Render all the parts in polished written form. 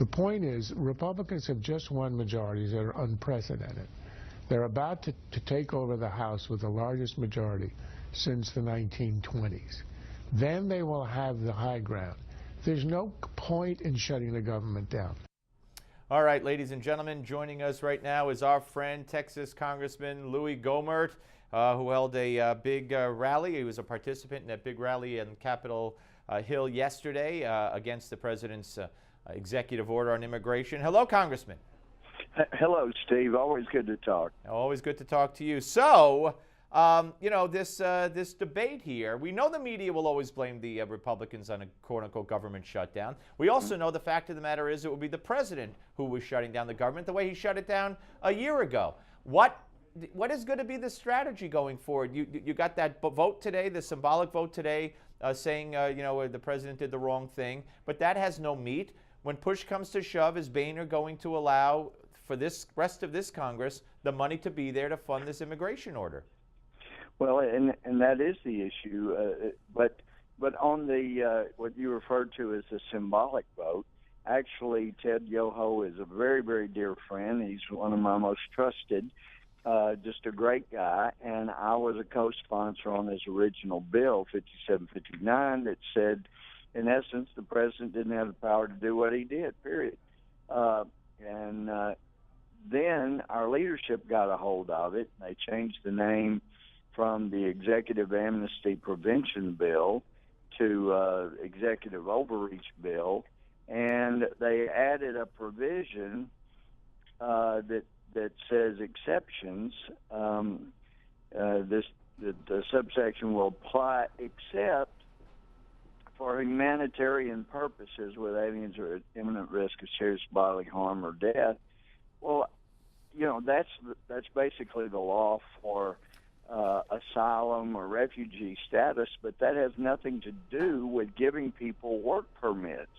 The point is, Republicans have just won majorities that are unprecedented. They're about to take over the House with the largest majority since the 1920s. Then they will have the high ground. There's no point in shutting the government down. All right, ladies and gentlemen, joining us right now is our friend, Texas Congressman Louie Gohmert, who held a big rally. He was a participant in that big rally in Capitol Hill yesterday against the president's executive order on immigration. Hello, Congressman. Hello, Steve. Always good to talk. Always good to talk to you. So, you know, this debate here, we know the media will always blame the Republicans on a quote-unquote government shutdown. We also know the fact of the matter is it will be the president who was shutting down the government the way he shut it down a year ago. What is going to be the strategy going forward? You got that vote today, the symbolic vote today, saying, you know, the president did the wrong thing, but that has no meat. When push comes to shove, is Boehner going to allow for this rest of this Congress the money to be there to fund this immigration order? Well, and that is the issue. But on the what you referred to as a symbolic vote, actually, Ted Yoho is a very, very dear friend. He's one of my most trusted, just a great guy. And I was a co-sponsor on his original bill, 5759, that said, in essence, the president didn't have the power to do what he did, period. Then our leadership got a hold of it. They changed the name from the Executive Amnesty Prevention Bill to Executive Overreach Bill, and they added a provision that says exceptions. The subsection will apply except for humanitarian purposes with aliens or at imminent risk of serious bodily harm or death. Well, you know, that's basically the law for asylum or refugee status, but that has nothing to do with giving people work permits.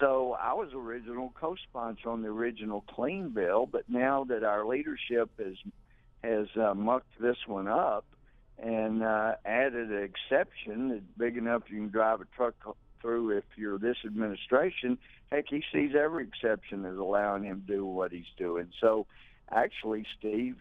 So I was original co-sponsor on the original clean bill, but now that our leadership has mucked this one up and added an exception that's big enough you can drive a truck through if you're this administration, heck, he sees every exception as allowing him to do what he's doing. So actually, Steve,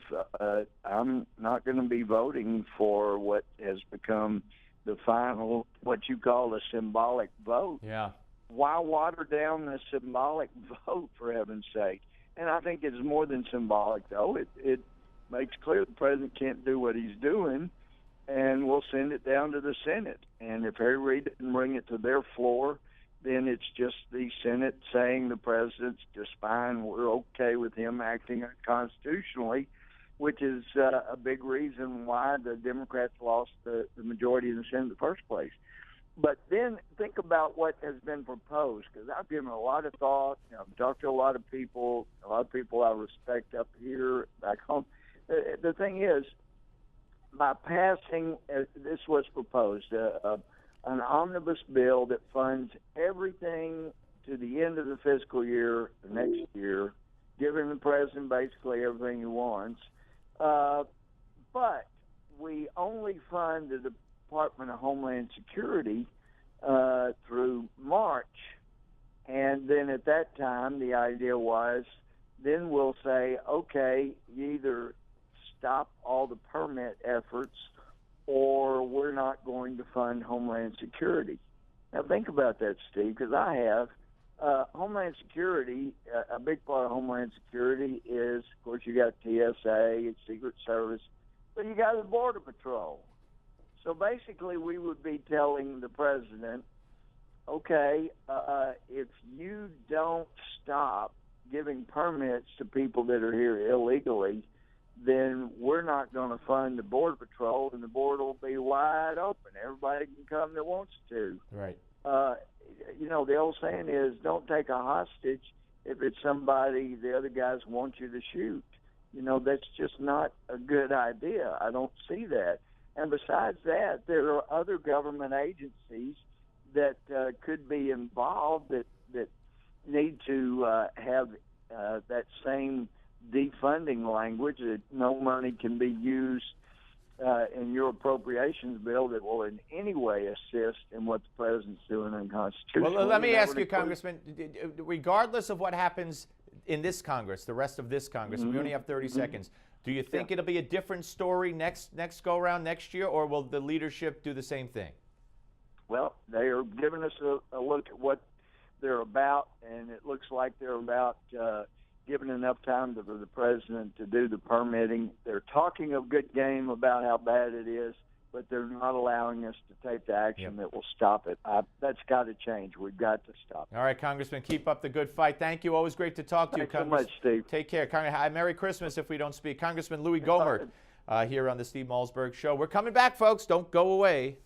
I'm not going to be voting for what has become the final, what you call a symbolic vote. Yeah. Why water down the symbolic vote, for heaven's sake? And I think it's more than symbolic, though. It makes clear the president can't do what he's doing, and we'll send it down to the Senate. And if Harry Reid didn't bring it to their floor, then it's just the Senate saying the president's just fine. We're okay with him acting unconstitutionally, which is a big reason why the Democrats lost the majority in the Senate in the first place. But then think about what has been proposed, because I've given a lot of thought. You know, I've talked to a lot of people I respect up here, back home. The thing is, by passing, this was proposed, an omnibus bill that funds everything to the end of the fiscal year, the next year, giving the president basically everything he wants. But we only fund the Department of Homeland Security through March. And then at that time, the idea was, then we'll say, okay, you either stop all the permit efforts or we're not going to fund Homeland Security. Now think about that, Steve, because I have. Homeland Security, a big part of Homeland Security is, of course, you got TSA, it's Secret Service, but you got the Border Patrol. So basically we would be telling the president, okay, if you don't stop giving permits to people that are here illegally, then we're not going to fund the Border Patrol, and the border will be wide open. Everybody can come that wants to. Right. You know, the old saying is, don't take a hostage if it's somebody the other guys want you to shoot. You know, that's just not a good idea. I don't see that. And besides that, there are other government agencies that could be involved that need to have that same defunding language, that no money can be used in your appropriations bill that will in any way assist in what the president's doing unconstitutional. Well, let me ask you, include- Congressman, regardless of what happens in this Congress, the rest of this Congress, we only have 30 seconds. Do you think it'll be a different story next go around next year, or will the leadership do the same thing? Well, they are giving us a look at what they're about, and it looks like they're about giving enough time to the president to do the permitting. They're talking a good game about how bad it is, but they're not allowing us to take the action that will stop it. That's got to change. We've got to stop it. All right, Congressman, keep up the good fight. Thank you. Always great to talk to you, Thanks so much, Steve. Take care. Merry Christmas if we don't speak. Congressman Louie Gohmert here on the Steve Malzberg Show. We're coming back, folks. Don't go away.